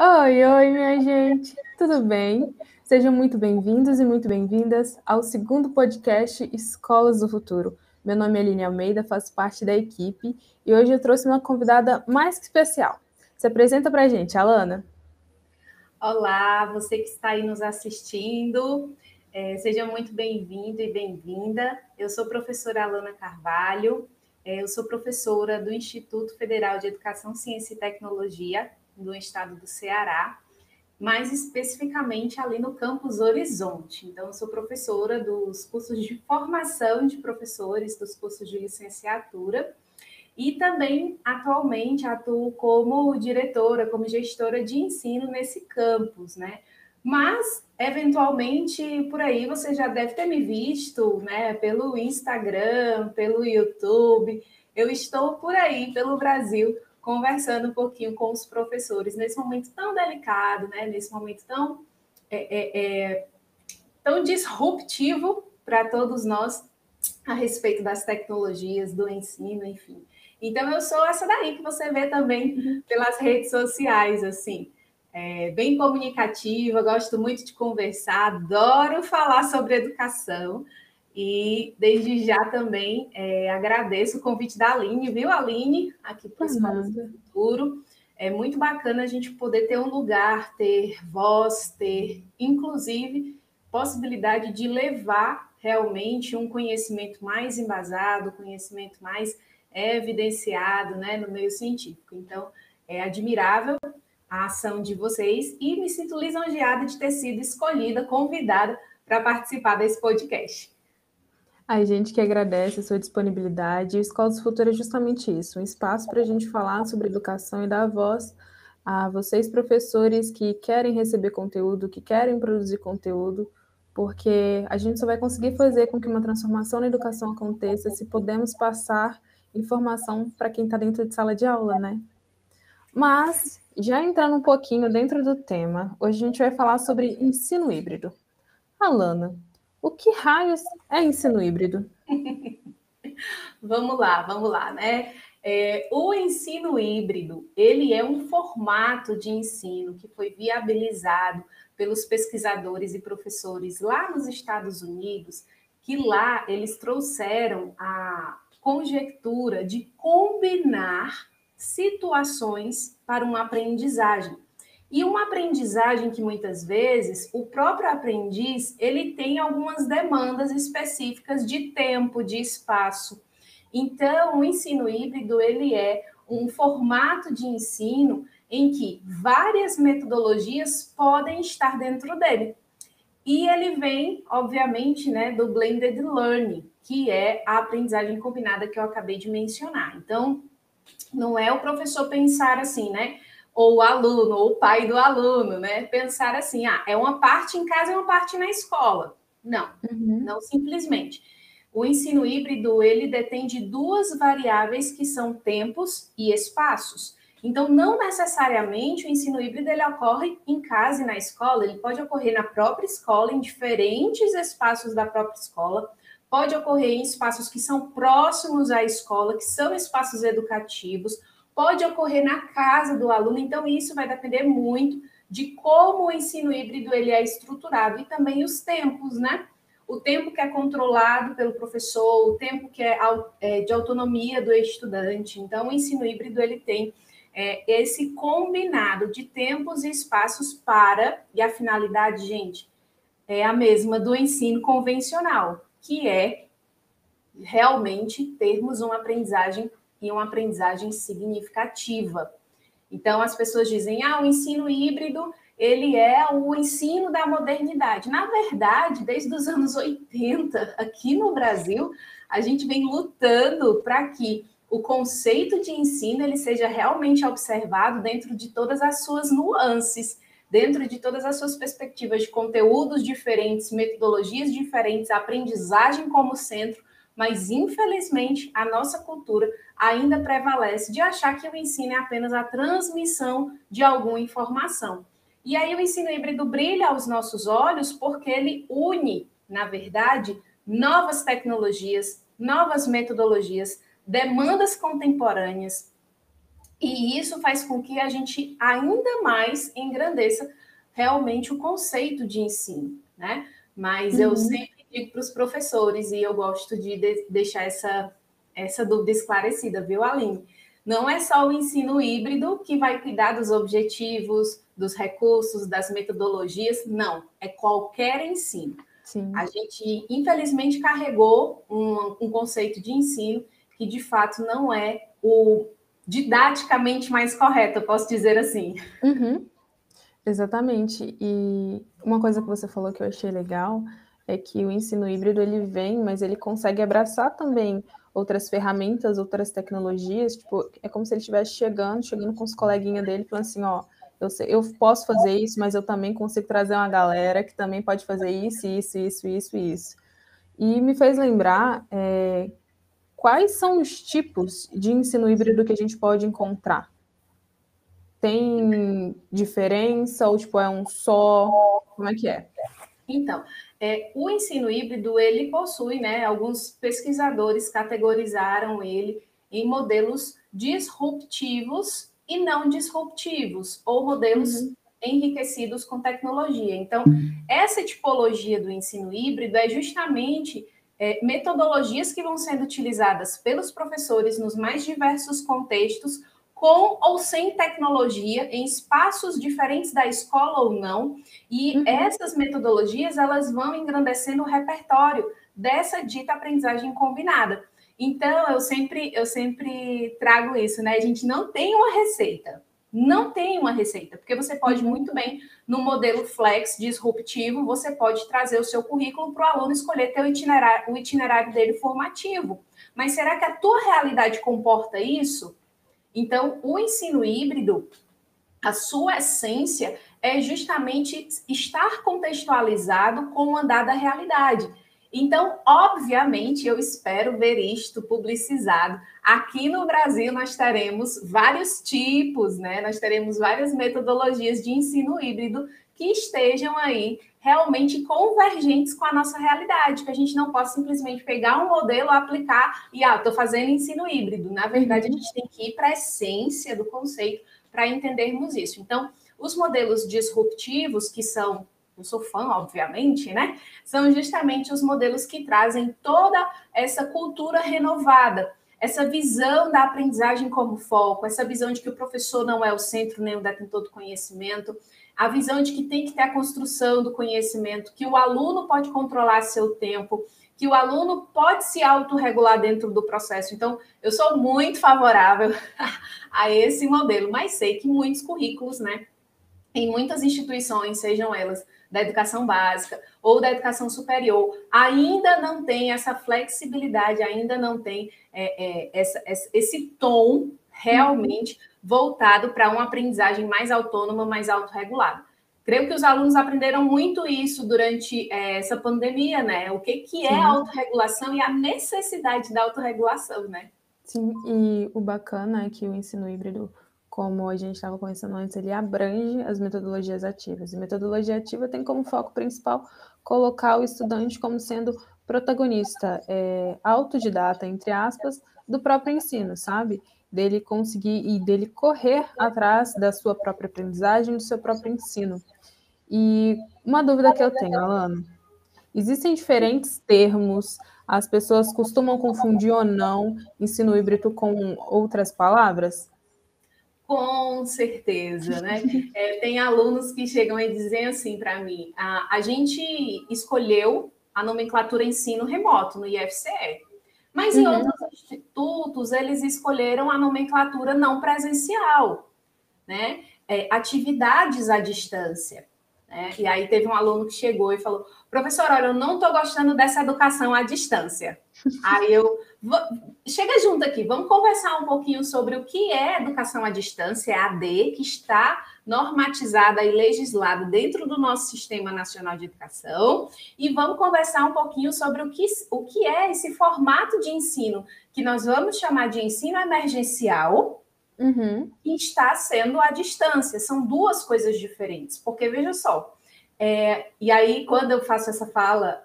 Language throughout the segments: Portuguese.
Oi, oi, minha gente, tudo bem? Sejam muito bem-vindos e muito bem-vindas ao segundo podcast Escolas do Futuro. Meu nome é Aline Almeida, faço parte da equipe e hoje eu trouxe uma convidada mais que especial. Se apresenta pra gente, Alana. Olá, você que está aí nos assistindo, seja muito bem-vindo e bem-vinda. Eu sou a professora Alana Carvalho, eu sou professora do Instituto Federal de Educação, Ciência e Tecnologia do estado do Ceará, mais especificamente ali no campus Horizonte. Então, eu sou professora dos cursos de formação de professores, dos cursos de licenciatura, e também, atualmente, atuo como diretora, como gestora de ensino nesse campus, né? Mas, eventualmente, por aí você já deve ter me visto, né? Pelo Instagram, pelo YouTube. Eu estou por aí, pelo Brasil, conversando um pouquinho com os professores nesse momento tão delicado, né? Nesse momento tão disruptivo para todos nós a respeito das tecnologias, do ensino, enfim. Então, eu sou essa daí que você vê também pelas redes sociais, assim. Bem comunicativa, gosto muito de conversar, adoro falar sobre educação. E desde já também agradeço o convite da Aline, viu, Aline? Aqui para o Por Escolas do nada. Futuro. É muito bacana a gente poder ter um lugar, ter voz, ter, inclusive, possibilidade de levar realmente um conhecimento mais embasado, conhecimento mais evidenciado, né, no meio científico. Então, é admirável a ação de vocês e me sinto lisonjeada de ter sido escolhida, convidada para participar desse podcast. A gente que agradece a sua disponibilidade. E o Escolas do Futuro é justamente isso, um espaço para a gente falar sobre educação e dar voz a vocês, professores, que querem receber conteúdo, que querem produzir conteúdo, porque a gente só vai conseguir fazer com que uma transformação na educação aconteça se pudermos passar informação para quem está dentro de sala de aula, né? Mas, já entrando um pouquinho dentro do tema, hoje a gente vai falar sobre ensino híbrido. Alana, o que raios é ensino híbrido? Vamos lá, né? O ensino híbrido, ele é um formato de ensino que foi viabilizado pelos pesquisadores e professores lá nos Estados Unidos, que lá eles trouxeram a conjectura de combinar situações para uma aprendizagem. E uma aprendizagem que muitas vezes o próprio aprendiz ele tem algumas demandas específicas de tempo, de espaço. Então, o ensino híbrido ele é um formato de ensino em que várias metodologias podem estar dentro dele. E ele vem, obviamente, né, do blended learning, que é a aprendizagem combinada que eu acabei de mencionar. Então, não é o professor pensar assim, né? Ou o aluno, ou o pai do aluno, né? Pensar assim, é uma parte em casa e uma parte na escola. Não, Uhum. não simplesmente. O ensino híbrido, ele detém de duas variáveis que são tempos e espaços. Então, não necessariamente o ensino híbrido ele ocorre em casa e na escola, ele pode ocorrer na própria escola, em diferentes espaços da própria escola, pode ocorrer em espaços que são próximos à escola, que são espaços educativos, pode ocorrer na casa do aluno, então isso vai depender muito de como o ensino híbrido ele é estruturado e também os tempos, né? O tempo que é controlado pelo professor, o tempo que é de autonomia do estudante. Então, o ensino híbrido ele tem esse combinado de tempos e espaços para, e a finalidade, gente, é a mesma do ensino convencional, que é realmente termos uma aprendizagem e uma aprendizagem significativa. Então, as pessoas dizem, o ensino híbrido, ele é o ensino da modernidade. Na verdade, desde os anos 80, aqui no Brasil, a gente vem lutando para que o conceito de ensino ele seja realmente observado dentro de todas as suas nuances, dentro de todas as suas perspectivas de conteúdos diferentes, metodologias diferentes, aprendizagem como centro, mas infelizmente a nossa cultura ainda prevalece de achar que o ensino é apenas a transmissão de alguma informação. E aí o ensino híbrido brilha aos nossos olhos porque ele une, na verdade, novas tecnologias, novas metodologias, demandas contemporâneas, E isso faz com que a gente ainda mais engrandeça realmente o conceito de ensino, né? Mas eu Uhum. sempre digo para os professores, e eu gosto de deixar essa dúvida esclarecida, viu, Aline? Não é só o ensino híbrido que vai cuidar dos objetivos, dos recursos, das metodologias, não. É qualquer ensino. A Sim. gente, infelizmente, carregou um conceito de ensino que, de fato, não é o didaticamente mais correto, eu posso dizer assim. Uhum. Exatamente. E uma coisa que você falou que eu achei legal é que o ensino híbrido ele vem, mas ele consegue abraçar também outras ferramentas, outras tecnologias. Tipo, é como se ele estivesse chegando com os coleguinhas dele, falando assim, ó, eu posso fazer isso, mas eu também consigo trazer uma galera que também pode fazer isso, isso, isso, isso, isso. E me fez lembrar quais são os tipos de ensino híbrido que a gente pode encontrar. Tem diferença ou tipo é um só? Como é que é? Então, o ensino híbrido, ele possui, né, alguns pesquisadores categorizaram ele em modelos disruptivos e não disruptivos, ou modelos Uhum, enriquecidos com tecnologia. Então, essa tipologia do ensino híbrido é justamente metodologias que vão sendo utilizadas pelos professores nos mais diversos contextos, com ou sem tecnologia, em espaços diferentes da escola ou não, e uhum, essas metodologias elas vão engrandecendo o repertório dessa dita aprendizagem combinada. Então, eu sempre trago isso, né? A gente não tem uma receita. Não tem uma receita, porque você pode uhum. muito bem, no modelo flex disruptivo, você pode trazer o seu currículo para o aluno escolher ter o itinerário dele formativo. Mas será que a tua realidade comporta isso? Então, o ensino híbrido, a sua essência é justamente estar contextualizado com uma dada realidade. Então, obviamente, eu espero ver isto publicizado. Aqui no Brasil, nós teremos vários tipos, né? Nós teremos várias metodologias de ensino híbrido que estejam aí realmente convergentes com a nossa realidade, que a gente não possa simplesmente pegar um modelo, aplicar e, estou fazendo ensino híbrido. Na verdade, a Uhum. gente tem que ir para a essência do conceito para entendermos isso. Então, os modelos disruptivos, que são, eu sou fã, obviamente, né? São justamente os modelos que trazem toda essa cultura renovada, essa visão da aprendizagem como foco, essa visão de que o professor não é o centro nem o detentor do conhecimento, a visão de que tem que ter a construção do conhecimento, que o aluno pode controlar seu tempo, que o aluno pode se autorregular dentro do processo. Então, eu sou muito favorável a esse modelo, mas sei que muitos currículos, né, em muitas instituições, sejam elas da educação básica ou da educação superior, ainda não tem essa flexibilidade, ainda não tem esse tom Uhum. realmente voltado para uma aprendizagem mais autônoma, mais autorregulada. Creio que os alunos aprenderam muito isso durante essa pandemia, né? O que é a Sim, autorregulação e a necessidade da autorregulação, né? sim. E o bacana é que o ensino híbrido, como a gente estava conversando antes, ele abrange as metodologias ativas. E metodologia ativa tem como foco principal colocar o estudante como sendo protagonista, autodidata, entre aspas, do próprio ensino, sabe? Dele conseguir e dele correr atrás da sua própria aprendizagem, do seu próprio ensino. E uma dúvida que eu tenho, Alana, existem diferentes termos, as pessoas costumam confundir ou não ensino híbrido com outras palavras? Com certeza, né? Tem alunos que chegam e dizem assim para mim: a gente escolheu a nomenclatura ensino remoto no IFCE, mas em Uhum, outros institutos eles escolheram a nomenclatura não presencial, né? Atividades à distância. Né? E aí teve um aluno que chegou e falou: professor, olha, eu não estou gostando dessa educação à distância. Aí eu chega junto aqui, vamos conversar um pouquinho sobre o que é educação à distância, AD, que está normatizada e legislada dentro do nosso Sistema Nacional de Educação, e vamos conversar um pouquinho sobre o que é esse formato de ensino, que nós vamos chamar de ensino emergencial, uhum, e está sendo à distância. São duas coisas diferentes, porque veja só, e aí quando eu faço essa fala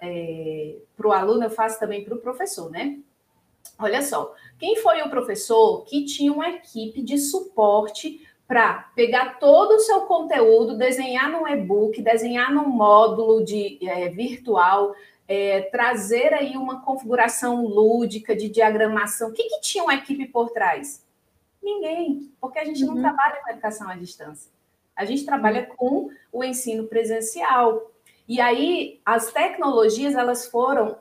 para o aluno, eu faço também para o professor, né? Olha só, quem foi o professor que tinha uma equipe de suporte para pegar todo o seu conteúdo, desenhar num e-book, desenhar num módulo virtual, trazer aí uma configuração lúdica de diagramação? O que tinha uma equipe por trás? Ninguém, porque a gente não trabalha com educação à distância. A gente trabalha com o ensino presencial. E aí, as tecnologias, elas foram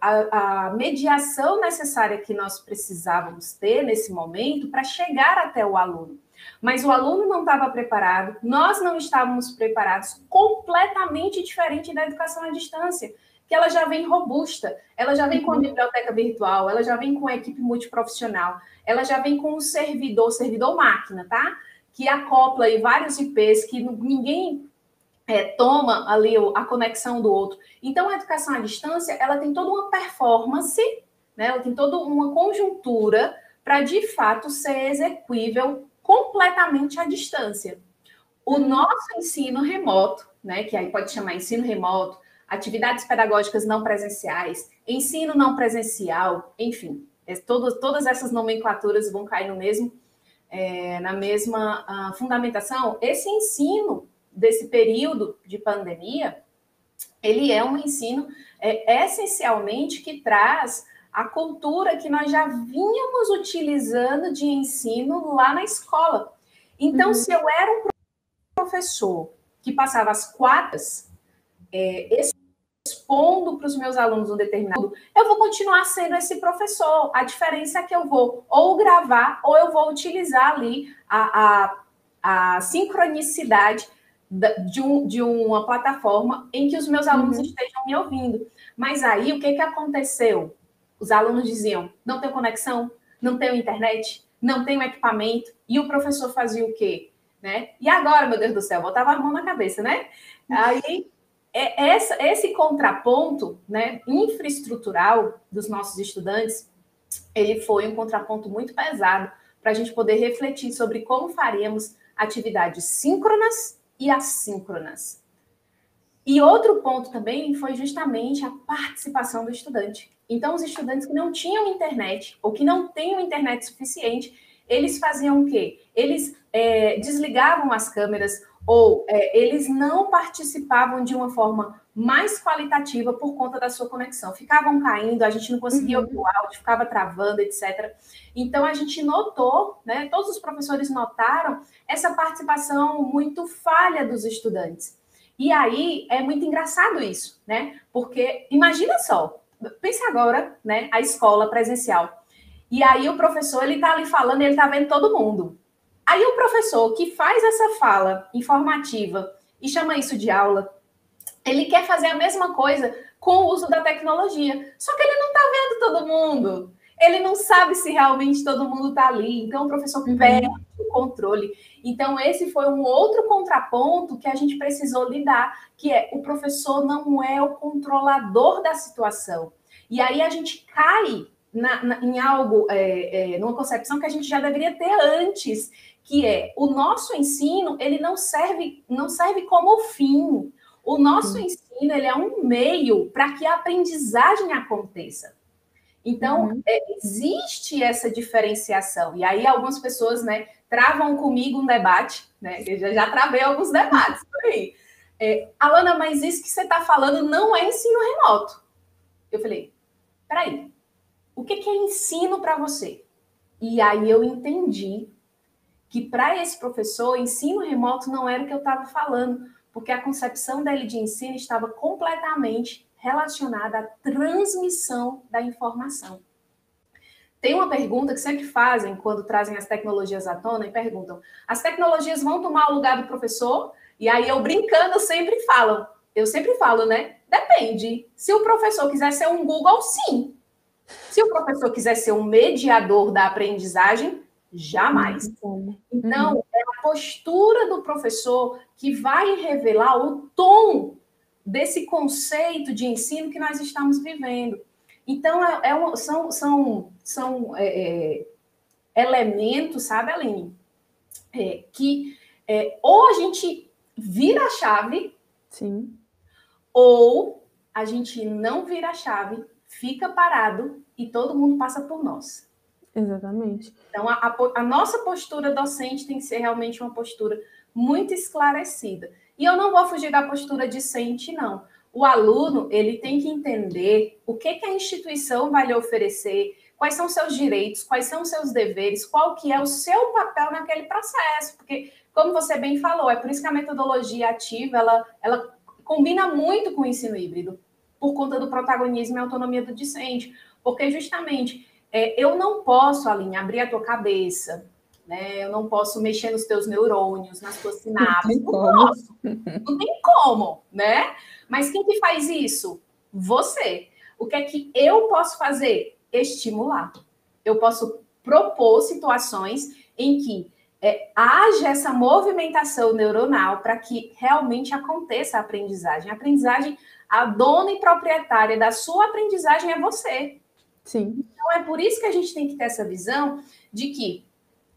a mediação necessária que nós precisávamos ter nesse momento para chegar até o aluno. Mas o aluno não estava preparado, nós não estávamos preparados, completamente diferente da educação à distância, que ela já vem robusta, ela já vem com a biblioteca virtual, ela já vem com a equipe multiprofissional, ela já vem com o servidor máquina, tá? Que acopla aí vários IPs, que ninguém toma ali a conexão do outro. Então, a educação à distância, ela tem toda uma performance, né? Ela tem toda uma conjuntura para, de fato, ser execuível completamente à distância. O nosso ensino remoto, né? Que aí pode chamar ensino remoto, atividades pedagógicas não presenciais, ensino não presencial, enfim, todas essas nomenclaturas vão cair no mesmo, na mesma fundamentação. Esse ensino desse período de pandemia, ele é um ensino essencialmente que traz a cultura que nós já vínhamos utilizando de ensino lá na escola. Então, se eu era um professor que passava as quartas expondo para os meus alunos um determinado, eu vou continuar sendo esse professor. A diferença é que eu vou ou gravar ou eu vou utilizar ali a sincronicidade de uma plataforma em que os meus alunos estejam me ouvindo. Mas aí, o que aconteceu? Os alunos diziam, não tenho conexão, não tenho internet, não tenho equipamento, e o professor fazia o quê? Né? E agora, meu Deus do céu, botava a mão na cabeça, né? Aí, esse contraponto, né, infraestrutural dos nossos estudantes, ele foi um contraponto muito pesado para a gente poder refletir sobre como faríamos atividades síncronas e assíncronas. E outro ponto também foi justamente a participação do estudante. Então, os estudantes que não tinham internet ou que não tinham internet suficiente, eles faziam o quê? Eles desligavam as câmeras ou eles não participavam de uma forma mais qualitativa por conta da sua conexão. Ficavam caindo, a gente não conseguia ouvir o áudio, ficava travando, etc. Então, a gente notou, né, todos os professores notaram essa participação muito falha dos estudantes. E aí, é muito engraçado isso, né? Porque, imagina só, pensa agora, né, a escola presencial. E aí, o professor, ele tá ali falando, ele tá vendo todo mundo. Aí, o professor que faz essa fala informativa e chama isso de aula, ele quer fazer a mesma coisa com o uso da tecnologia. Só que ele não tá vendo todo mundo. Ele não sabe se realmente todo mundo está ali. Então, o professor perde o controle. Então, esse foi um outro contraponto que a gente precisou lidar, que é o professor não é o controlador da situação. E aí a gente cai em algo, numa concepção que a gente já deveria ter antes, que é o nosso ensino, ele não serve como fim. O nosso ensino, ele é um meio para que a aprendizagem aconteça. Então, existe essa diferenciação. E aí, algumas pessoas, né, travam comigo um debate, né? Eu já travei alguns debates por aí. Alana, mas isso que você está falando não é ensino remoto. Eu falei, peraí, o que é ensino para você? E aí eu entendi que para esse professor, ensino remoto não era o que eu estava falando, porque a concepção dele de ensino estava completamente relacionada à transmissão da informação. Tem uma pergunta que sempre fazem quando trazem as tecnologias à tona e perguntam: as tecnologias vão tomar o lugar do professor? E aí eu brincando eu sempre falo, né? Depende. Se o professor quiser ser um Google, sim. Se o professor quiser ser um mediador da aprendizagem, jamais. Então, é a postura do professor que vai revelar o tom desse conceito de ensino que nós estamos vivendo. Então, são elementos, sabe, Aline, que ou a gente vira a chave, sim, ou a gente não vira a chave, fica parado e todo mundo passa por nós. Exatamente. Então, a nossa postura docente tem que ser realmente uma postura muito esclarecida. E eu não vou fugir da postura discente, não. O aluno, ele tem que entender o que a instituição vai lhe oferecer, quais são os seus direitos, quais são os seus deveres, qual que é o seu papel naquele processo. Porque, como você bem falou, é por isso que a metodologia ativa, ela combina muito com o ensino híbrido, por conta do protagonismo e autonomia do discente. Porque, justamente, eu não posso, Aline, abrir a tua cabeça, né? Eu não posso mexer nos teus neurônios, nas tuas sinapses. Não posso. Não tem como, né? Mas quem que faz isso? Você. O que é que eu posso fazer? Estimular. Eu posso propor situações em que haja essa movimentação neuronal para que realmente aconteça a aprendizagem. A aprendizagem, a dona e proprietária da sua aprendizagem é você. Sim. Então, é por isso que a gente tem que ter essa visão de que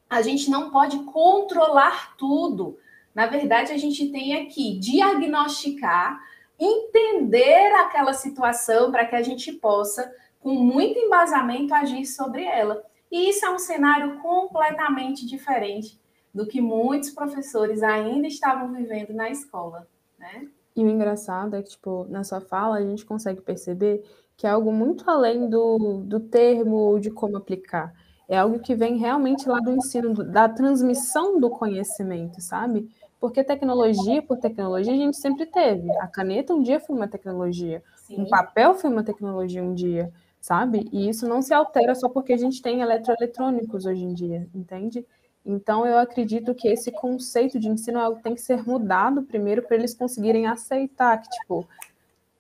a gente não pode controlar tudo. Na verdade, a gente tem que diagnosticar, entender aquela situação para que a gente possa, com muito embasamento, agir sobre ela. E isso é um cenário completamente diferente do que muitos professores ainda estavam vivendo na escola, né? E o engraçado é que, tipo, na sua fala, a gente consegue perceber que é algo muito além do termo ou de como aplicar. É algo que vem realmente lá do ensino, da transmissão do conhecimento, sabe? Porque tecnologia por tecnologia a gente sempre teve. A caneta um dia foi uma tecnologia, um Sim. papel foi uma tecnologia um dia, sabe? E isso não se altera só porque a gente tem eletroeletrônicos hoje em dia, entende? Então, eu acredito que esse conceito de ensino é algo que tem que ser mudado primeiro para eles conseguirem aceitar que, tipo,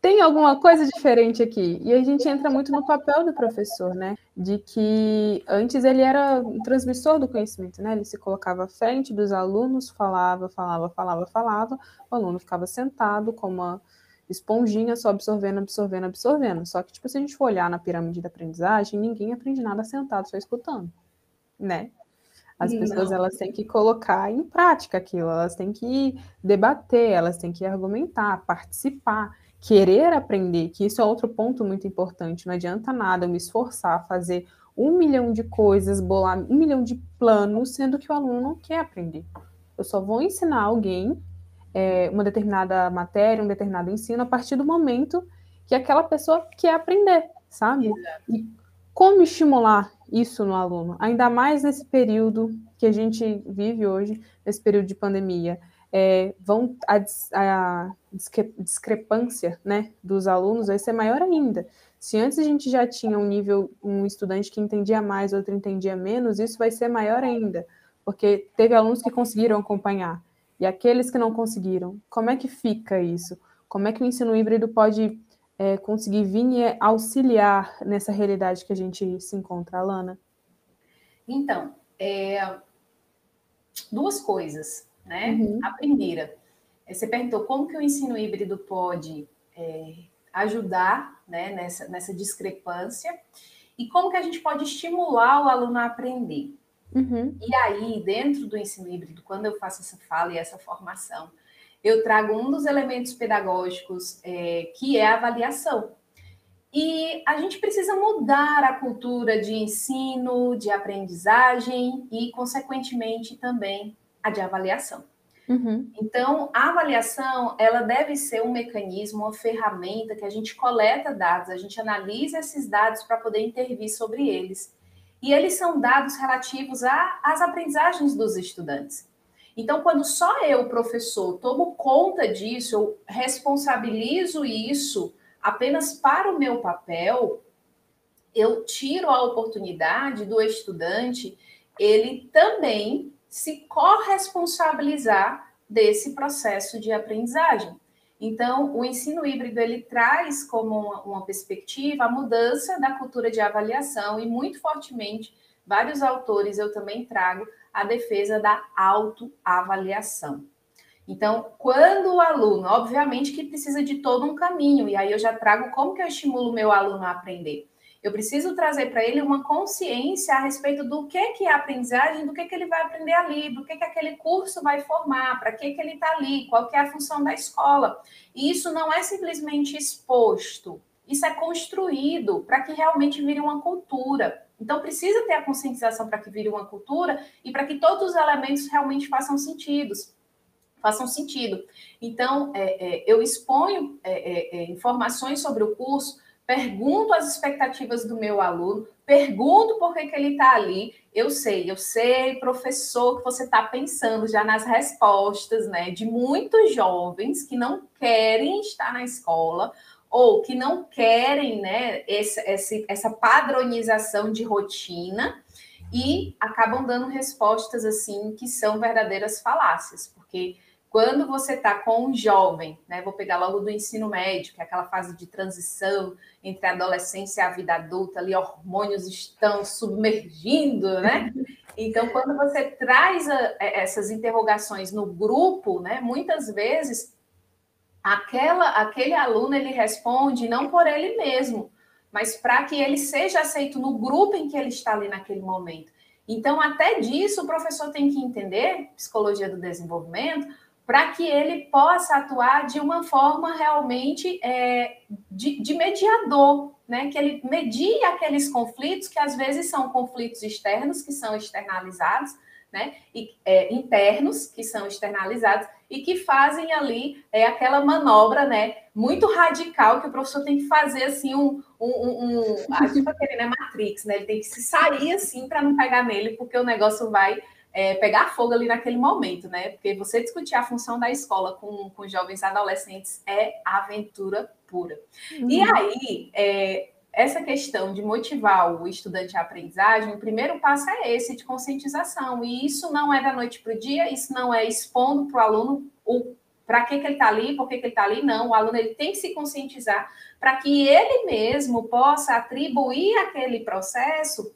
tem alguma coisa diferente aqui. E a gente entra muito no papel do professor, né? De que antes ele era um transmissor do conhecimento, né? Ele se colocava à frente dos alunos, falava, o aluno ficava sentado como uma esponjinha, só absorvendo, absorvendo, absorvendo. Só que, tipo, se a gente for olhar na pirâmide da aprendizagem, ninguém aprende nada sentado, só escutando, né? As pessoas Não. elas têm que colocar em prática aquilo, elas têm que debater, elas têm que argumentar, participar, querer aprender, que isso é outro ponto muito importante. Não adianta nada eu me esforçar, fazer 1 milhão de coisas, bolar 1 milhão de planos, sendo que o aluno não quer aprender. Eu só vou ensinar alguém uma determinada matéria, um determinado ensino, a partir do momento que aquela pessoa quer aprender, sabe? E como estimular isso no aluno? Ainda mais nesse período que a gente vive hoje, nesse período de pandemia. A discrepância, né, dos alunos vai ser maior ainda. Se antes a gente já tinha um estudante que entendia mais, outro entendia menos, isso vai ser maior ainda, porque teve alunos que conseguiram acompanhar, e aqueles que não conseguiram. Como é que fica isso? Como é que o ensino híbrido pode conseguir vir e auxiliar nessa realidade que a gente se encontra, Alana? Então, duas coisas, né? Uhum. A primeira, você perguntou como que o ensino híbrido pode ajudar, né, nessa discrepância e como que a gente pode estimular o aluno a aprender. Uhum. E aí, dentro do ensino híbrido, quando eu faço essa fala e essa formação, eu trago um dos elementos pedagógicos que é a avaliação. E a gente precisa mudar a cultura de ensino, de aprendizagem e, consequentemente, também a de avaliação. Uhum. Então, a avaliação, ela deve ser um mecanismo, uma ferramenta que a gente coleta dados, a gente analisa esses dados para poder intervir sobre eles. E eles são dados relativos às aprendizagens dos estudantes. Então, quando só eu, professor, tomo conta disso, eu responsabilizo isso apenas para o meu papel, eu tiro a oportunidade do estudante ele também se corresponsabilizar desse processo de aprendizagem. Então, o ensino híbrido ele traz como uma perspectiva a mudança da cultura de avaliação e muito fortemente vários autores eu também trago a defesa da autoavaliação. Então, quando o aluno, obviamente que precisa de todo um caminho, e aí eu já trago como que eu estimulo o meu aluno a aprender. Eu preciso trazer para ele uma consciência a respeito do que é a aprendizagem, do que ele vai aprender ali, do que aquele curso vai formar, para que ele está ali, qual que é a função da escola. E isso não é simplesmente exposto, isso é construído para que realmente vire uma cultura. Então, precisa ter a conscientização para que vire uma cultura e para que todos os elementos realmente façam sentido. Então, eu exponho informações sobre o curso, pergunto as expectativas do meu aluno, pergunto por que ele está ali. Eu sei, professor, que você está pensando já nas respostas, né, de muitos jovens que não querem estar na escola ou que não querem, né, essa padronização de rotina e acabam dando respostas assim que são verdadeiras falácias, porque quando você está com um jovem, né, vou pegar logo do ensino médio, que é aquela fase de transição entre a adolescência e a vida adulta, ali hormônios estão submergindo, né? Então, quando você traz essas interrogações no grupo, né, muitas vezes aquele aluno ele responde não por ele mesmo, mas para que ele seja aceito no grupo em que ele está ali naquele momento. Então, até disso, o professor tem que entender, psicologia do desenvolvimento, para que ele possa atuar de uma forma realmente de mediador, né? Que ele medie aqueles conflitos que às vezes são conflitos externos, que são externalizados, né? Internos, que são externalizados, e que fazem ali aquela manobra, né? Muito radical que o professor tem que fazer assim tipo aquele, né, Matrix, né? Ele tem que se sair assim para não pegar nele, porque o negócio vai pegar fogo ali naquele momento, né? Porque você discutir a função da escola com jovens adolescentes é aventura pura. E aí, essa questão de motivar o estudante à aprendizagem, o primeiro passo é esse, de conscientização. E isso não é da noite para o dia, isso não é expondo para o aluno para que ele está ali, por que ele está ali, não. O aluno ele tem que se conscientizar para que ele mesmo possa atribuir aquele processo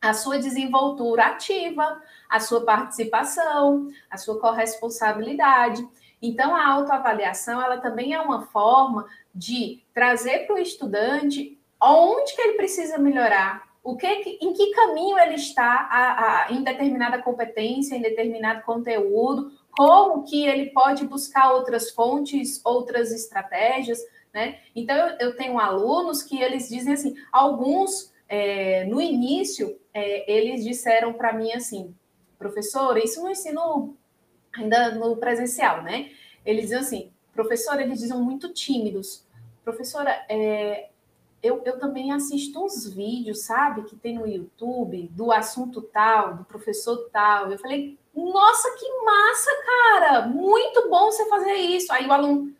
a sua desenvoltura ativa, a sua participação, a sua corresponsabilidade. Então, a autoavaliação, ela também é uma forma de trazer para o estudante onde que ele precisa melhorar, em que caminho ele está em determinada competência, em determinado conteúdo, como que ele pode buscar outras fontes, outras estratégias, né? Então, eu tenho alunos que eles dizem assim, alguns, no início, eles disseram para mim assim, professora, isso no ensino ainda no presencial, né? Eles diziam assim, professora, eles diziam muito tímidos, professora, eu também assisto uns vídeos, sabe, que tem no YouTube, do assunto tal, do professor tal. Eu falei, nossa, que massa, cara! Muito bom você fazer isso. Aí o aluno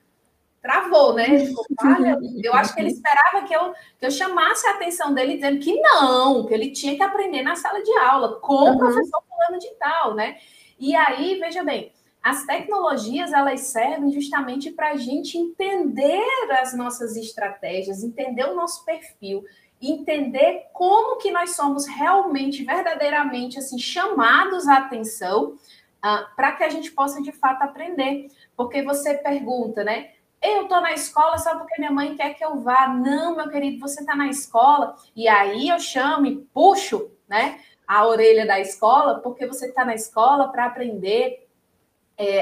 travou, né? Ele ficou, olha, eu acho que ele esperava que eu chamasse a atenção dele, dizendo que não, que ele tinha que aprender na sala de aula, com o professor fulano de tal, né? E aí, veja bem, as tecnologias, elas servem justamente para a gente entender as nossas estratégias, entender o nosso perfil, entender como que nós somos realmente, verdadeiramente, assim, chamados à atenção, para que a gente possa, de fato, aprender. Porque você pergunta, né? Eu estou na escola só porque minha mãe quer que eu vá. Não, meu querido, você está na escola. E aí eu chamo e puxo, né, a orelha da escola, porque você está na escola para aprender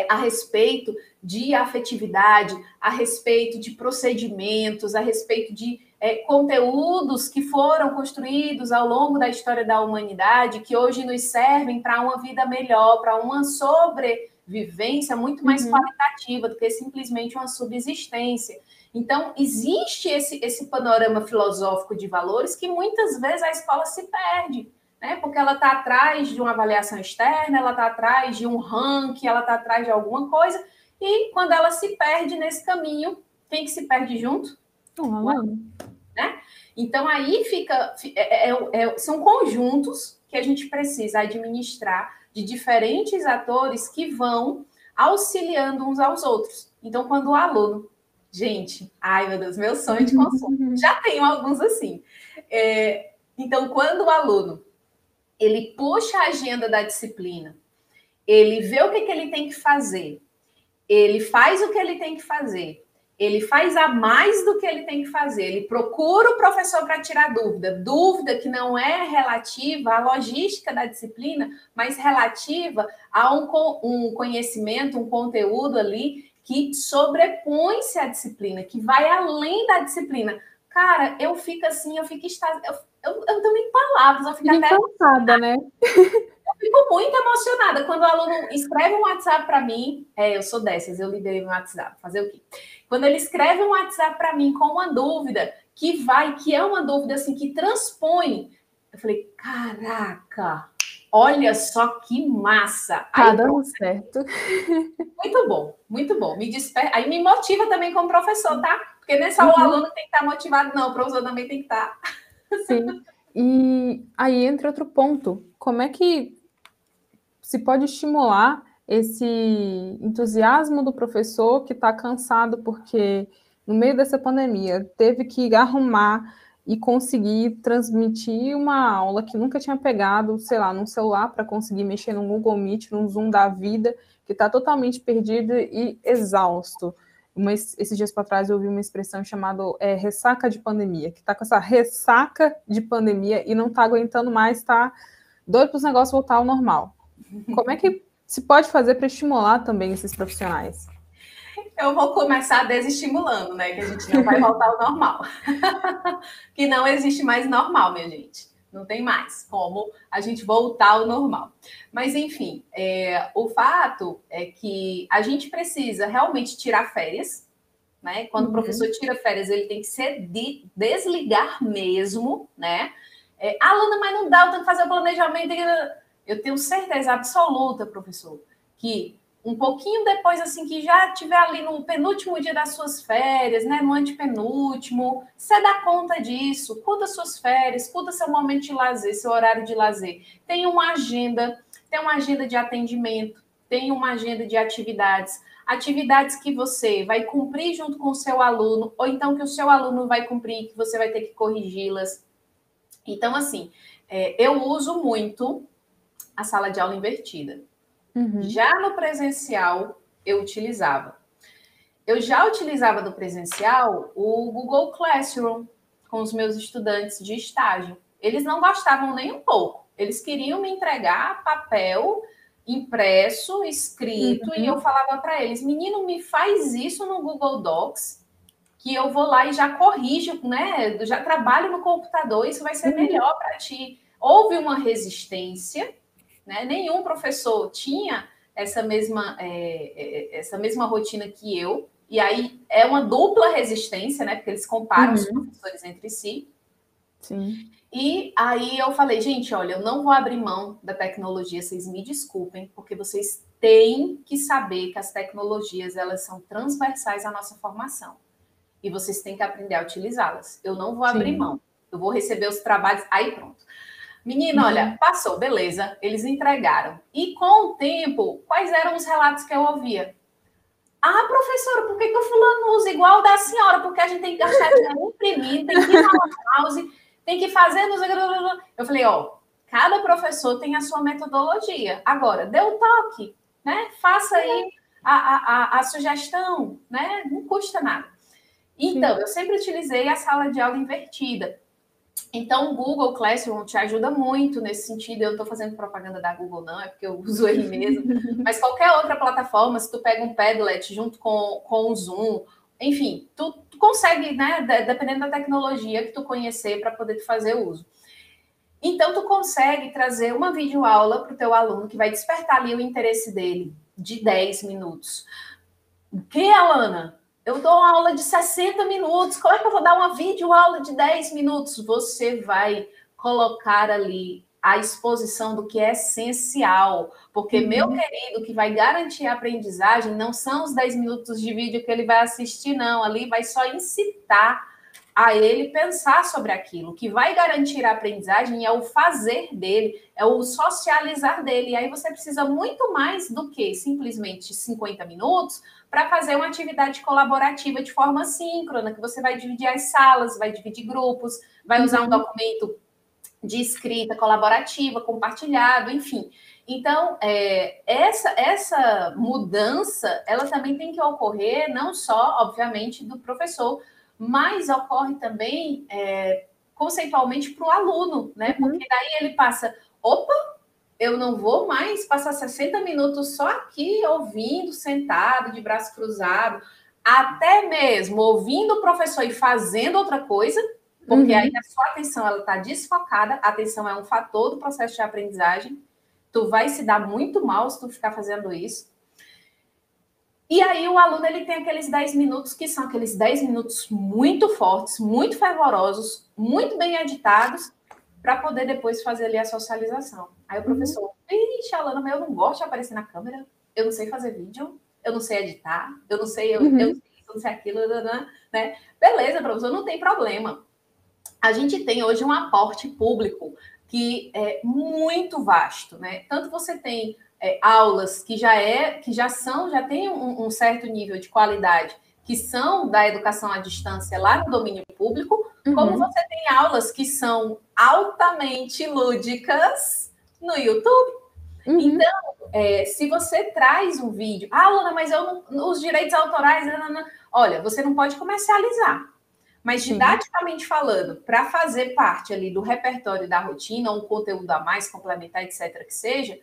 a respeito de afetividade, a respeito de procedimentos, a respeito de conteúdos que foram construídos ao longo da história da humanidade, que hoje nos servem para uma vida melhor, para uma sobrevivência muito mais qualitativa do que simplesmente uma subsistência. Então, existe esse panorama filosófico de valores que muitas vezes a escola se perde, né? Porque ela está atrás de uma avaliação externa, ela está atrás de um ranking, ela está atrás de alguma coisa, e quando ela se perde nesse caminho, quem que se perde junto? O aluno. Né? Então, aí são conjuntos que a gente precisa administrar de diferentes atores que vão auxiliando uns aos outros. Então, quando o aluno... Gente, ai meu Deus, meu sonho de consumo. Já tenho alguns assim. Então, quando o aluno ele puxa a agenda da disciplina, ele vê o que ele tem que fazer, ele faz o que ele tem que fazer, ele faz a mais do que ele tem que fazer, ele procura o professor para tirar dúvida que não é relativa à logística da disciplina, mas relativa a um conhecimento, um conteúdo ali que sobrepõe-se à disciplina, que vai além da disciplina. Cara, eu fico assim, eu fico eu não tenho nem palavras, eu fico até encantada, né? eu fico muito emocionada quando o aluno escreve um WhatsApp para mim. Eu sou dessas, eu liderei no WhatsApp. Fazer o quê? Quando ele escreve um WhatsApp para mim com uma dúvida que é uma dúvida assim que transpõe, eu falei, caraca, olha só que massa. Tá Aí, dando certo. muito bom, muito bom. Me desperta, aí me motiva também como professor, tá? Porque nem só o Uhum. aluno tem que estar motivado, não, o professor também tem que estar. Sim. E aí entra outro ponto. Como é que se pode estimular esse entusiasmo do professor que está cansado porque no meio dessa pandemia teve que arrumar e conseguir transmitir uma aula que nunca tinha pegado, sei lá, num celular para conseguir mexer no Google Meet, num Zoom da vida, que está totalmente perdido e exausto. Esses dias para trás eu ouvi uma expressão chamada ressaca de pandemia, que está com essa ressaca de pandemia e não está aguentando mais, está doido para os negócios voltar ao normal. Como é que se pode fazer para estimular também esses profissionais? Eu vou começar desestimulando, né? Que a gente não vai voltar ao normal. Que não existe mais normal, minha gente. Não tem mais como a gente voltar ao normal. Mas, enfim, o fato é que a gente precisa realmente tirar férias, né? Quando o professor tira férias, ele tem que ser desligar mesmo, né? Alana, mas não dá, eu tenho que fazer o planejamento. Eu tenho certeza absoluta, professor, que um pouquinho depois, assim, que já estiver ali no penúltimo dia das suas férias, né, no antepenúltimo, você dá conta disso, curta suas férias, curta seu momento de lazer, seu horário de lazer. Tem uma agenda de atendimento, tem uma agenda de atividades que você vai cumprir junto com o seu aluno, ou então que o seu aluno vai cumprir, que você vai ter que corrigi-las. Então, assim, eu uso muito a sala de aula invertida. Já no presencial, eu utilizava. Eu já utilizava no presencial o Google Classroom com os meus estudantes de estágio. Eles não gostavam nem um pouco. Eles queriam me entregar papel impresso, escrito, e eu falava para eles: menino, me faz isso no Google Docs, que eu vou lá e já corrijo, né? Eu já trabalho no computador, isso vai ser melhor para ti. Houve uma resistência, né? Nenhum professor tinha essa mesma rotina que eu, e aí é uma dupla resistência, né? Porque eles comparam os professores entre si. Sim. E aí eu falei, gente, olha, eu não vou abrir mão da tecnologia, vocês me desculpem, porque vocês têm que saber que as tecnologias, elas são transversais à nossa formação. E vocês têm que aprender a utilizá-las. Eu não vou abrir mão. Eu vou receber os trabalhos, aí pronto. Menina, olha, passou, beleza, eles entregaram. E com o tempo, quais eram os relatos que eu ouvia? Ah, professora, por que o fulano usa igual da senhora? Porque a gente tem que gastar dinheiro imprimindo, tem que ir na house, tem que fazer... Eu falei, ó, cada professor tem a sua metodologia. Agora, dê o toque, né? Faça aí a sugestão, né? Não custa nada. Então, eu sempre utilizei a sala de aula invertida. Então, o Google Classroom te ajuda muito nesse sentido. Eu não estou fazendo propaganda da Google, não, é porque eu uso ele mesmo. Mas qualquer outra plataforma, se tu pega um Padlet junto com o Zoom, enfim, tu consegue, né, dependendo da tecnologia que tu conhecer para poder fazer uso. Então, tu consegue trazer uma videoaula para o teu aluno que vai despertar ali o interesse dele de 10 minutos. O que, Alana? Eu dou uma aula de 60 minutos, como é que eu vou dar uma videoaula de 10 minutos? Você vai colocar ali a exposição do que é essencial, porque, meu querido, o que vai garantir a aprendizagem não são os 10 minutos de vídeo que ele vai assistir, não. Ali vai só incitar a ele pensar sobre aquilo. O que vai garantir a aprendizagem é o fazer dele, é o socializar dele. E aí você precisa muito mais do que simplesmente 50 minutos para fazer uma atividade colaborativa de forma síncrona, que você vai dividir as salas, vai dividir grupos, vai usar um documento de escrita colaborativa, compartilhado, enfim. Então, essa mudança, ela também tem que ocorrer, não só, obviamente, do professor, mas ocorre também conceitualmente para o aluno, né? Porque daí ele passa, opa, eu não vou mais passar 60 minutos só aqui ouvindo, sentado, de braço cruzado. até mesmo ouvindo o professor e fazendo outra coisa, porque aí a sua atenção ela está desfocada, a atenção é um fator do processo de aprendizagem, tu vai se dar muito mal se tu ficar fazendo isso. E aí o aluno ele tem aqueles 10 minutos que são aqueles 10 minutos muito fortes, muito fervorosos, muito bem editados, para poder depois fazer ali a socialização. Aí o professor, ixi, Alana, mas eu não gosto de aparecer na câmera, eu não sei fazer vídeo, eu não sei editar, eu não sei, eu não sei isso, eu não sei aquilo, né? Beleza, professor, não tem problema. A gente tem hoje um aporte público que é muito vasto, né? Tanto você tem aulas que já têm um certo nível de qualidade, que são da educação à distância lá no domínio público, como você tem aulas que são altamente lúdicas no YouTube. Então, se você traz um vídeo, Alana, mas os direitos autorais, olha, você não pode comercializar. Mas didaticamente falando, para fazer parte ali do repertório da rotina, um conteúdo a mais, complementar, etc., que seja,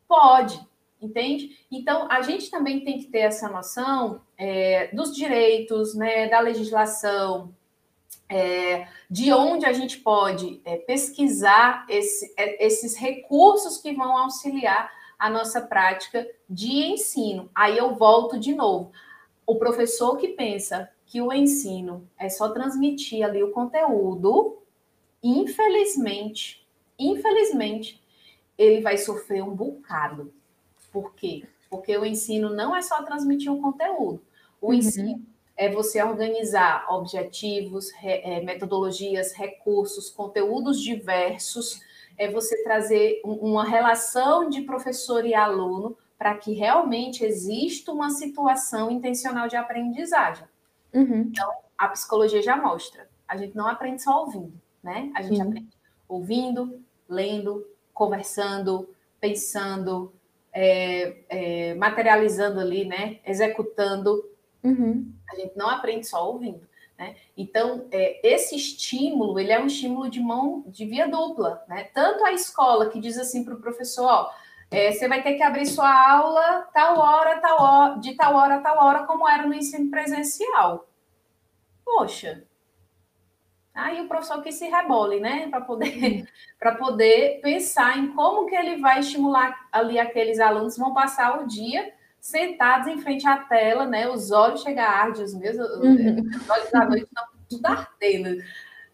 pode, entende? Então, a gente também tem que ter essa noção dos direitos, né, da legislação, de onde a gente pode pesquisar esses recursos que vão auxiliar a nossa prática de ensino. Aí eu volto de novo. O professor que pensa que o ensino é só transmitir ali o conteúdo, infelizmente, ele vai sofrer um bocado. Por quê? Porque o ensino não é só transmitir um conteúdo. O ensino é você organizar objetivos, metodologias, recursos, conteúdos diversos, é você trazer uma relação de professor e aluno para que realmente exista uma situação intencional de aprendizagem. Então, a psicologia já mostra. A gente não aprende só ouvindo, né? A gente aprende ouvindo, lendo, conversando, pensando, materializando ali, né? Executando. A gente não aprende só ouvindo, né? Então, esse estímulo, ele é um estímulo de via dupla, né? Tanto a escola que diz assim para o professor, ó, você vai ter que abrir sua aula de tal hora a tal hora, como era no ensino presencial. Poxa, aí o professor que se rebole, né? Para poder pensar em como que ele vai estimular ali aqueles alunos que vão passar o dia sentados em frente à tela, né? Os olhos chegam a arder, os olhos da noite estão tudo ardendo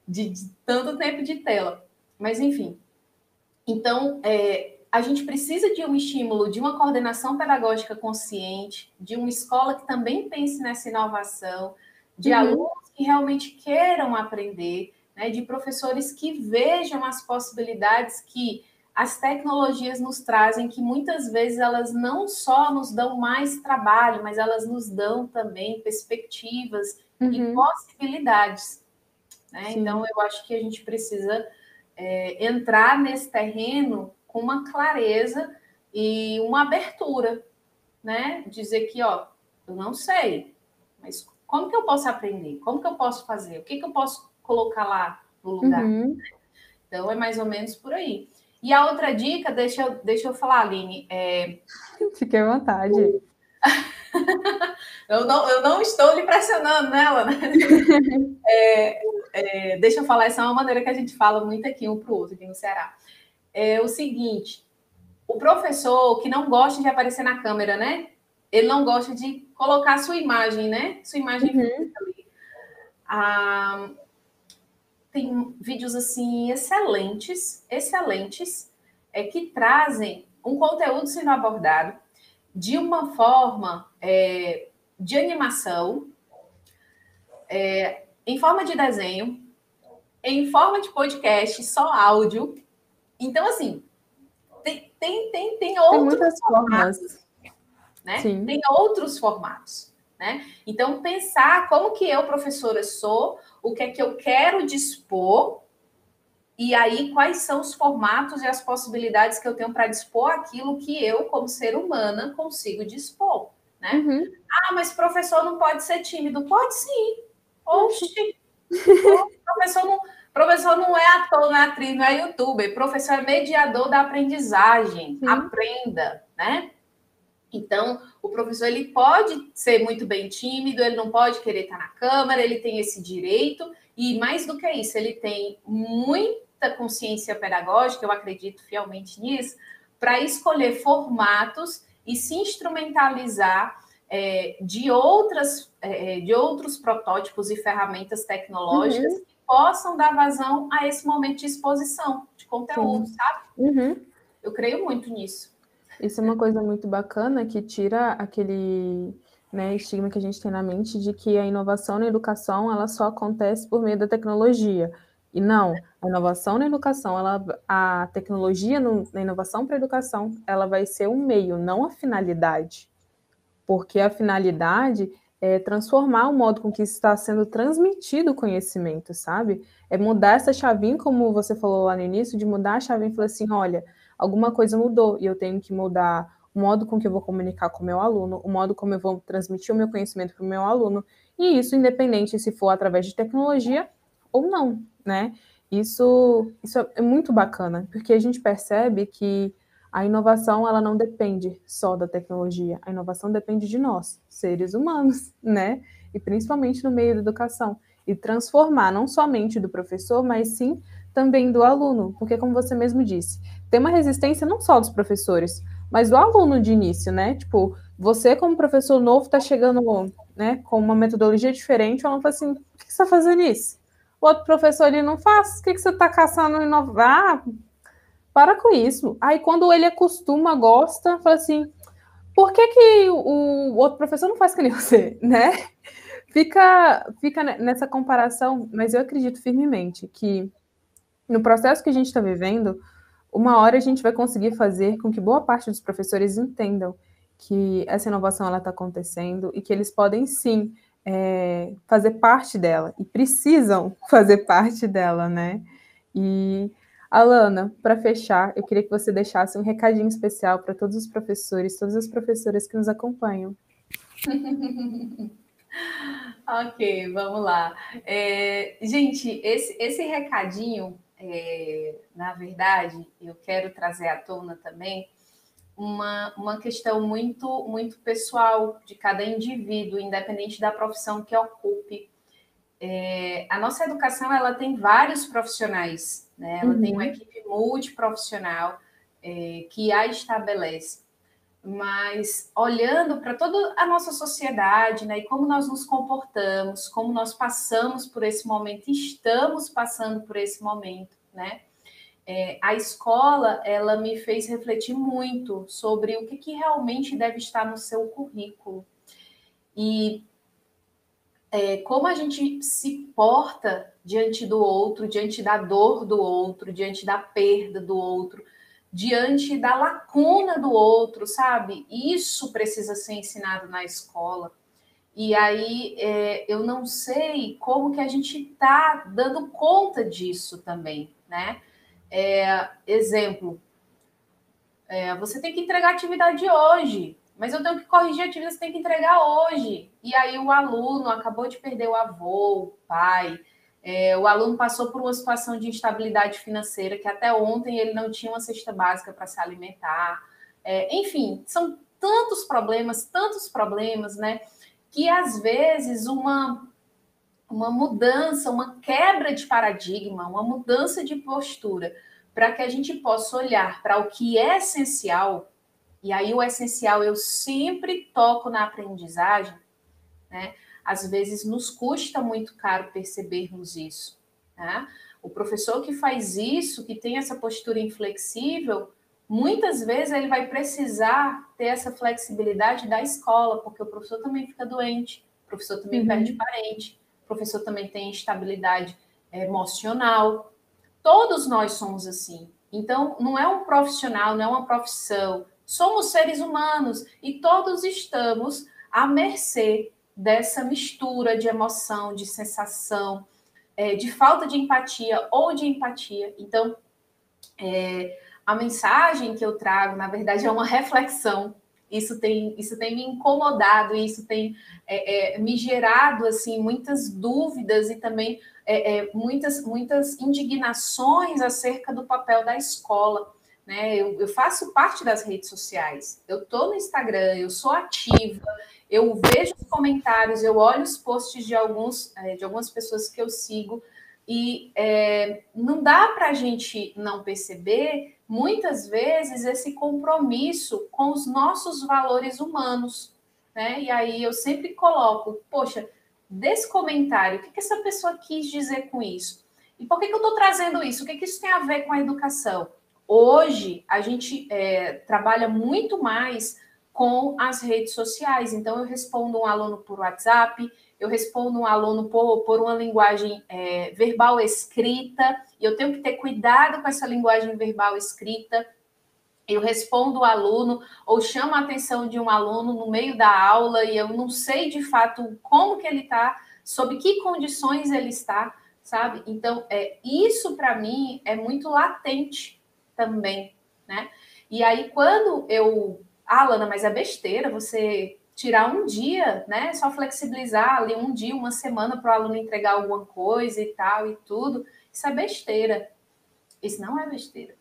de tanto tempo de tela. Mas, enfim. Então, a gente precisa de um estímulo, de uma coordenação pedagógica consciente, de uma escola que também pense nessa inovação, de alunos que realmente queiram aprender, né, de professores que vejam as possibilidades que as tecnologias nos trazem, que muitas vezes elas não só nos dão mais trabalho, mas elas nos dão também perspectivas e possibilidades. Né? Então, eu acho que a gente precisa entrar nesse terreno com uma clareza e uma abertura, né? Dizer que, ó, eu não sei, mas como que eu posso aprender? Como que eu posso fazer? O que eu posso colocar lá no lugar? Então, é mais ou menos por aí. E a outra dica, deixa eu falar, Aline. Fique à vontade. Eu não estou lhe pressionando, né, Alana? Deixa eu falar, essa é uma maneira que a gente fala muito aqui um para o outro, aqui no Ceará. É o seguinte, o professor que não gosta de aparecer na câmera, né? Ele não gosta de colocar sua imagem, né? Sua imagem ali. Tem vídeos, assim, excelentes, que trazem um conteúdo sendo abordado de uma forma de animação, em forma de desenho, em forma de podcast, só áudio. Então, assim, tem outras formas. Né? Tem outros formatos. Né? Então, pensar como que eu, professora, sou, o que é que eu quero dispor, e aí quais são os formatos e as possibilidades que eu tenho para dispor aquilo que eu, como ser humana, consigo dispor. Né? Mas professor não pode ser tímido. Pode sim. Oxi. Professor não é ator, não é atriz, não é youtuber. Professor é mediador da aprendizagem. Aprenda, né? Então, o professor ele pode ser muito bem tímido, ele não pode querer estar na câmara, ele tem esse direito, e mais do que isso, ele tem muita consciência pedagógica, eu acredito fielmente nisso, para escolher formatos e se instrumentalizar de outros protótipos e ferramentas tecnológicas Uhum. que possam dar vazão a esse momento de exposição de conteúdo, Sim. sabe? Uhum. Eu creio muito nisso. Isso é uma coisa muito bacana que tira aquele, né, estigma que a gente tem na mente de que a inovação na educação ela só acontece por meio da tecnologia. E não, a inovação na educação, a tecnologia na inovação para a educação, ela vai ser um meio, não a finalidade. Porque a finalidade é transformar o modo com que está sendo transmitido o conhecimento, sabe? É mudar essa chavinha, como você falou lá no início, de mudar a chavinha e falar assim, olha, alguma coisa mudou e eu tenho que mudar o modo com que eu vou comunicar com o meu aluno, o modo como eu vou transmitir o meu conhecimento para o meu aluno, e isso independente se for através de tecnologia ou não, né? Isso é muito bacana, porque a gente percebe que a inovação, ela não depende só da tecnologia, a inovação depende de nós, seres humanos, né? E principalmente no meio da educação. E transformar não somente do professor, mas sim também do aluno, porque como você mesmo disse, tem uma resistência não só dos professores, mas do aluno de início, né? Tipo, você como professor novo está chegando, né, com uma metodologia diferente, o aluno fala assim, por que você está fazendo isso? O outro professor ele não faz, o que você está caçando inovar? Ah, para com isso. Aí quando ele acostuma, gosta, fala assim, por que que o outro professor não faz que nem você, né? Fica nessa comparação, mas eu acredito firmemente que no processo que a gente está vivendo, uma hora a gente vai conseguir fazer com que boa parte dos professores entendam que essa inovação ela está acontecendo e que eles podem sim fazer parte dela e precisam fazer parte dela, né? E Alana, para fechar, eu queria que você deixasse um recadinho especial para todos os professores, todas as professoras que nos acompanham. Ok, vamos lá. Gente, esse recadinho, na verdade, eu quero trazer à tona também uma questão muito, muito pessoal de cada indivíduo, independente da profissão que ocupe. A nossa educação ela tem vários profissionais, né? Ela tem uma Uhum, equipe multiprofissional que a estabelece. Mas olhando para toda a nossa sociedade, né, e como nós nos comportamos, como nós passamos por esse momento, estamos passando por esse momento, né? A escola, ela me fez refletir muito sobre o que realmente deve estar no seu currículo. E como a gente se porta diante do outro, diante da dor do outro, diante da perda do outro, diante da lacuna do outro, sabe? Isso precisa ser ensinado na escola. E aí eu não sei como que a gente está dando conta disso também, né? Exemplo, você tem que entregar a atividade hoje, mas eu tenho que corrigir a atividade, você tem que entregar hoje. E aí o aluno acabou de perder o avô, o pai, o aluno passou por uma situação de instabilidade financeira que até ontem ele não tinha uma cesta básica para se alimentar. Enfim, são tantos problemas, né? Que às vezes uma mudança, uma quebra de paradigma, uma mudança de postura, para que a gente possa olhar para o que é essencial, e aí o essencial eu sempre toco na aprendizagem, né? Às vezes nos custa muito caro percebermos isso, né? O professor que faz isso, que tem essa postura inflexível, muitas vezes ele vai precisar ter essa flexibilidade da escola, porque o professor também fica doente, o professor também perde uhum, parente, o professor também tem instabilidade emocional. Todos nós somos assim. Então, não é um profissional, não é uma profissão. Somos seres humanos e todos estamos à mercê dessa mistura de emoção, de sensação, de falta de empatia ou de empatia. Então, a mensagem que eu trago, na verdade, é uma reflexão. Isso tem me incomodado, isso tem me gerado assim muitas dúvidas e também muitas indignações acerca do papel da escola, né? Eu faço parte das redes sociais. Eu estou no Instagram, eu sou ativa, eu vejo os comentários, eu olho os posts de algumas pessoas que eu sigo, e não dá para a gente não perceber, muitas vezes, esse compromisso com os nossos valores humanos, né? E aí eu sempre coloco, poxa, desse comentário, o que essa pessoa quis dizer com isso? E por que eu estou trazendo isso? O que isso tem a ver com a educação? Hoje, a gente trabalha muito mais com as redes sociais. Então, eu respondo um aluno por WhatsApp, eu respondo um aluno por uma linguagem verbal escrita, e eu tenho que ter cuidado com essa linguagem verbal escrita. Eu respondo o aluno ou chamo a atenção de um aluno no meio da aula e eu não sei de fato como que ele está, sob que condições ele está, sabe? Então, isso para mim é muito latente também, né? E aí, quando Lana, mas é besteira você tirar um dia, né? Só flexibilizar ali um dia, uma semana para o aluno entregar alguma coisa e tal e tudo. Isso é besteira. Isso não é besteira.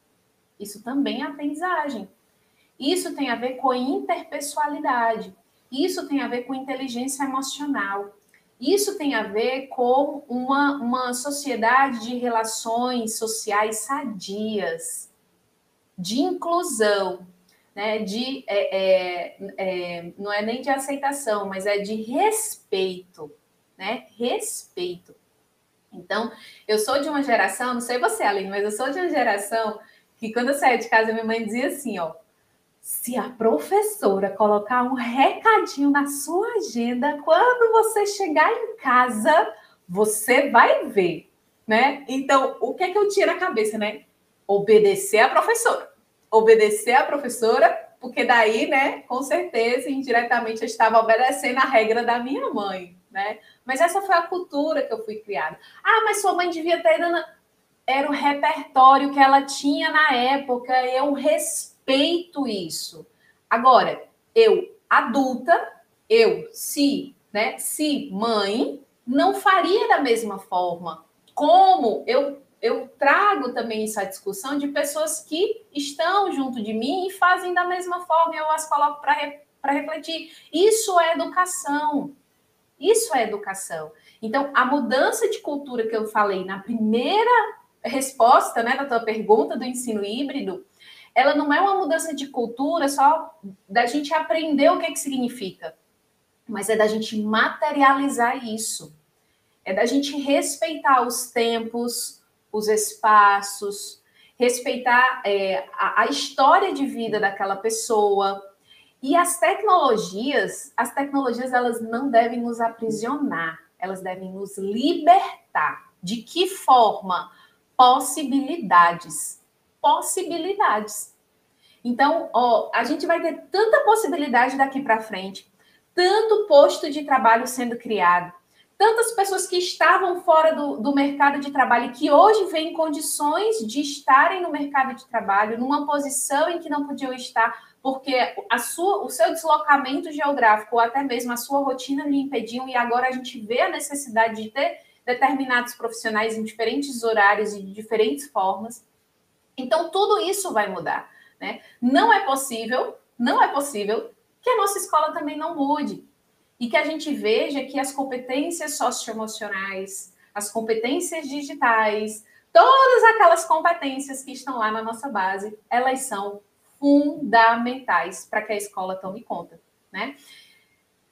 Isso também é aprendizagem. Isso tem a ver com interpessoalidade. Isso tem a ver com inteligência emocional. Isso tem a ver com uma sociedade de relações sociais sadias, de inclusão, né? Não é nem de aceitação, mas é de respeito, né? Respeito. Então, eu sou de uma geração, não sei você, Aline, mas eu sou de uma geração que quando eu saía de casa, minha mãe dizia assim, ó, se a professora colocar um recadinho na sua agenda, quando você chegar em casa, você vai ver, né? Então, o que é que eu tinha na cabeça, né? Obedecer a professora. Obedecer a professora, porque daí, né, com certeza, indiretamente, eu estava obedecendo a regra da minha mãe, né? Mas essa foi a cultura que eu fui criada. Ah, mas sua mãe devia ter... Era o repertório que ela tinha na época, eu respeito isso. Agora, eu, adulta, se mãe, não faria da mesma forma. Como eu trago também essa discussão de pessoas que estão junto de mim e fazem da mesma forma, eu as coloco para refletir. Isso é educação. Isso é educação. Então, a mudança de cultura que eu falei na primeira resposta, né, da tua pergunta do ensino híbrido, ela não é uma mudança de cultura só da gente aprender o que significa, mas é da gente materializar isso. É da gente respeitar os tempos, os espaços, respeitar a história de vida daquela pessoa. E as tecnologias, elas não devem nos aprisionar, elas devem nos libertar. De que forma? Possibilidades. Possibilidades. Então, a gente vai ter tanta possibilidade daqui para frente, tanto posto de trabalho sendo criado, tantas pessoas que estavam fora do mercado de trabalho e que hoje vêm condições de estarem no mercado de trabalho, numa posição em que não podiam estar, porque o seu deslocamento geográfico ou até mesmo a sua rotina lhe impediam, e agora a gente vê a necessidade de ter determinados profissionais em diferentes horários e de diferentes formas. Então, tudo isso vai mudar, né? Não é possível que a nossa escola também não mude e que a gente veja que as competências socioemocionais, as competências digitais, todas aquelas competências que estão lá na nossa base, elas são fundamentais para que a escola tome conta, né?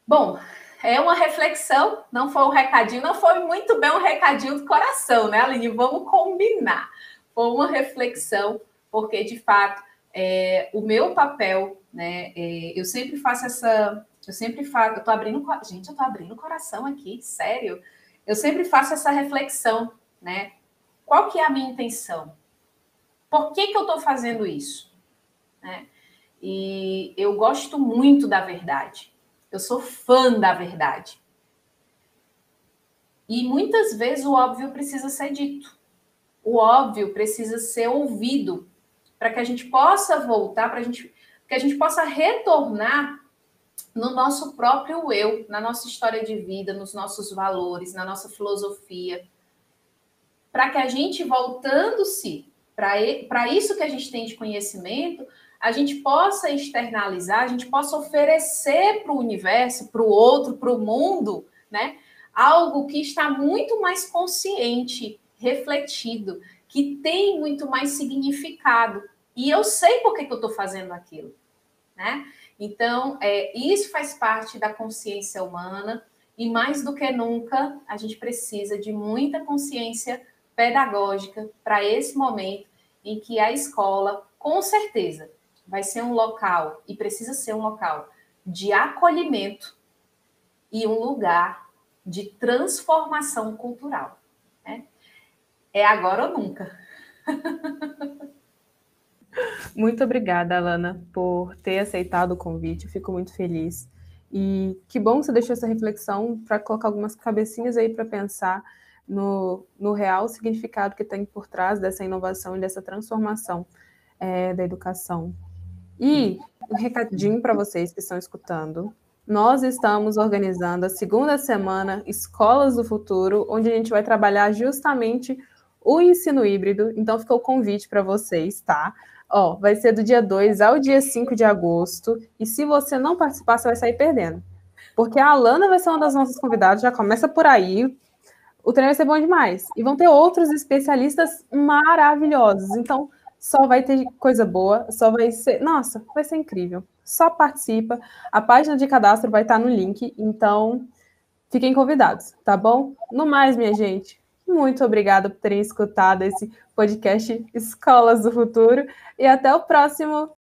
Bom, é uma reflexão, não foi um recadinho, não foi muito bem um recadinho do coração, né, Aline? Vamos combinar. Foi uma reflexão, porque, de fato, o meu papel, né, eu sempre faço eu tô abrindo o coração aqui, sério. Eu sempre faço essa reflexão, né? Qual que é a minha intenção? Por que eu estou fazendo isso? Né? E eu gosto muito da verdade. Eu sou fã da verdade. E muitas vezes o óbvio precisa ser dito. O óbvio precisa ser ouvido para que a gente possa voltar, que a gente possa retornar no nosso próprio eu, na nossa história de vida, nos nossos valores, na nossa filosofia, para que a gente, voltando-se para isso que a gente tem de conhecimento, a gente possa externalizar, a gente possa oferecer para o universo, para o outro, para o mundo, né? Algo que está muito mais consciente, refletido, que tem muito mais significado. E eu sei por que eu estou fazendo aquilo, né? Então, isso faz parte da consciência humana e, mais do que nunca, a gente precisa de muita consciência pedagógica para esse momento em que a escola, com certeza, vai ser um local, e precisa ser um local, de acolhimento e um lugar de transformação cultural, né? É agora ou nunca. Muito obrigada, Alana, por ter aceitado o convite. Eu fico muito feliz. E que bom que você deixou essa reflexão para colocar algumas cabecinhas aí para pensar no real significado que tem por trás dessa inovação e dessa transformação da educação. E um recadinho para vocês que estão escutando. Nós estamos organizando a segunda semana Escolas do Futuro, onde a gente vai trabalhar justamente o ensino híbrido. Então, ficou o convite para vocês, tá? Ó, vai ser do dia 2 ao dia 5 de agosto. E se você não participar, você vai sair perdendo. Porque a Alana vai ser uma das nossas convidadas, já começa por aí. O treino vai ser bom demais. E vão ter outros especialistas maravilhosos. Então, só vai ter coisa boa, só vai ser... Nossa, vai ser incrível. Só participa. A página de cadastro vai estar no link, então fiquem convidados, tá bom? No mais, minha gente, muito obrigada por terem escutado esse podcast Escolas do Futuro e até o próximo